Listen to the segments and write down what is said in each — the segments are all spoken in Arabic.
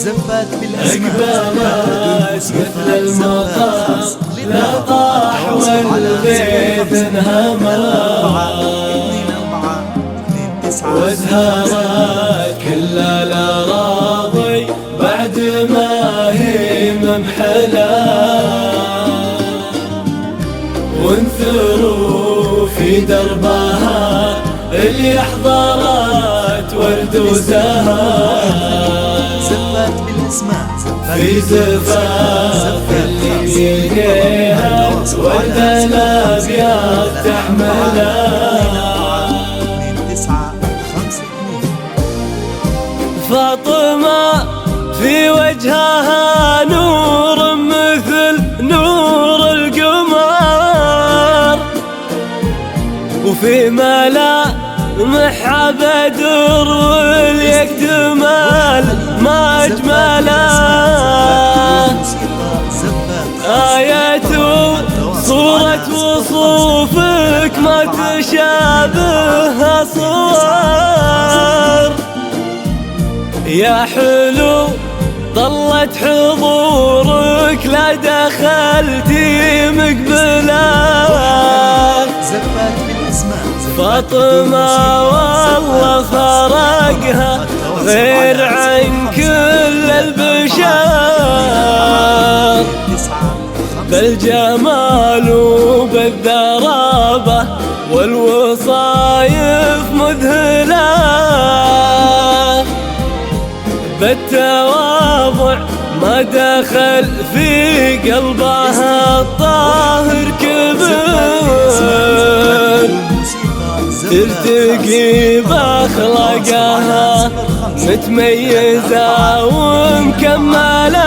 زفات بالأسماء أقبلت مثل المطر لا طاح والبيت انهمر وازهرت كل الأراضي بعد ما هي ممحلة وانثروا في دربها اللي حضرت ورد وزهر زفات بالأسماء في زفاف اللي بيديها ورد الأبيض تحملها فاطمة في وجهها نور مثل نور القمر وفي ملامحها بدر واليكتمل ما أجمله آية صورة وصوفك ما تشابهها صور يا حلو ظلت حضورك لا دخلتي مقبلة فاطمة والله فرقها غير عن كل البشر بالجمال وبالذرابة والوصايف مذهلة بالتواضع ما دخل في قلبها الطاهر كبر ترتقي بأخلاقها متميزة ومكملة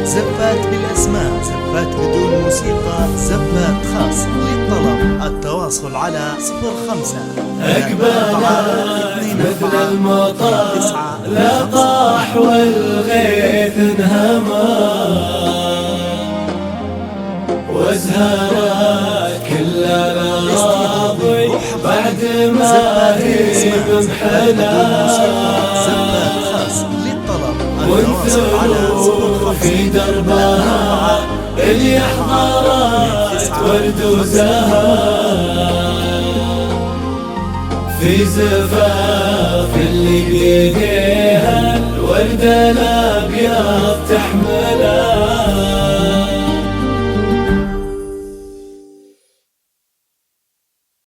زفات بالأسماء زفات بدون موسيقى زفات خاص للطلب التواصل على 05 أقبلت مثل المطر لا طاح والغيث انهمر وازهرت كل الأراضي بعد ما هي ممحلة وانثروا في دربها اللي حضرت ورد وزهر في زفاف اللي بيديها الورد الأبيض تحمله